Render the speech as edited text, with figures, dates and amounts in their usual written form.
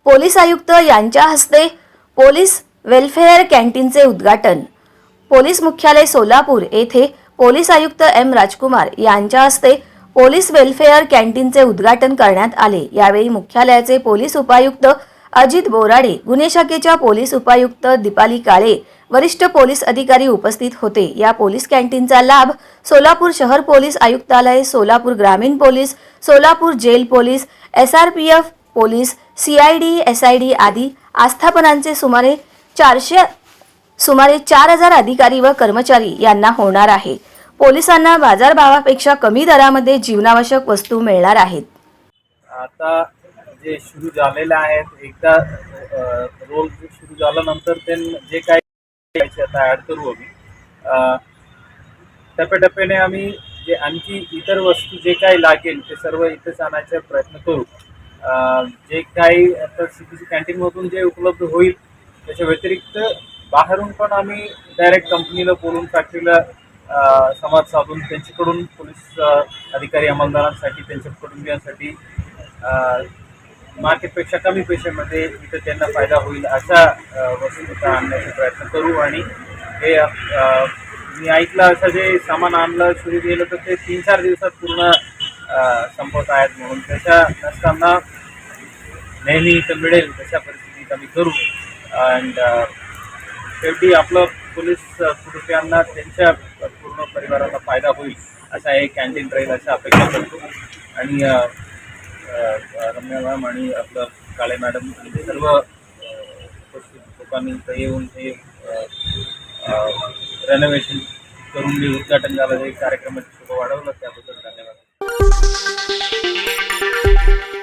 Police आयुक्त यांच्या हस्ते पोलीस वेलफेअर कॅन्टीनचे उद्घाटन। पोलीस मुख्यालय सोलापूर येथे पोलीस आयुक्त एम राजकुमार यांच्या हस्ते पोलीस वेलफेअर कॅन्टीनचे उद्घाटन करण्यात आले। यावेळी मुख्यालयाचे पोलीस उपायुक्त अजित बोराडे, गुन्हे शाखेच्या पोलीस उपायुक्त दीपाली काळे, वरिष्ठ पोलीस अधिकारी उपस्थित होते। या पोलीस कॅन्टीनचा लाभ सोलापूर शहर पोलीस आयुक्तालय, सोलापूर ग्रामीण police, Solapur jail police, SRPF police, CID, SID आदी आस्थापनांचे सुमारे 4,000 अधिकारी व कर्मचारी यांना होणार आहे। पोलिसांना बाजारभावापेक्षा कमी दरामध्ये जीवनावश्यक वस्तू मिळणार आहेत। आता जे सुरू झालेले आहेत, एकदा रोल सुरू झाल्यानंतर जे काही आता ॲड करू आम्ही टप्प्याटप्प्याने आम्ही जे आणखी इतर वस्तू जे काही लागेल ते सर्व इथेच आणायचा प्रयत्न करू। जे काही आता CPC कॅन्टीनमधून जे उपलब्ध होईल त्याच्या व्यतिरिक्त बाहेरून पण आम्ही डायरेक्ट कंपनीला बोलून फॅक्टरीला संवाद साधून त्यांच्याकडून पोलीस अधिकारी अंमलदारांसाठी, त्यांच्या कुटुंबियांसाठी मार्केटपेक्षा कमी पैशामध्ये इथं त्यांना फायदा होईल अशा वस्तू आणण्याचा प्रयत्न करू। आणि हे मी ऐकलं असं जे सामान आणलं सुरू केलं तर ते 3-4 दिवसात पूर्ण संपत आहेत, म्हणून त्याच्या नसताना नेहमी इथं मिळेल तशा परिस्थितीत आम्ही करू। अँड शेवटी आपलं पोलीस कुटुंबियांना, त्यांच्या पूर्ण परिवाराला फायदा होईल असा एक कॅन्टीन राहील अशा अपेक्षा करतो। आणि रम्या मॅम आणि आपलं काळे मॅडम आणि सर्व उपस्थित लोकांनी इथं येऊन हे रेनोव्हेशन करून जे उद्घाटन झालं, हे कार्यक्रमाची शोभा वाढवलं, त्याबद्दल धन्यवाद।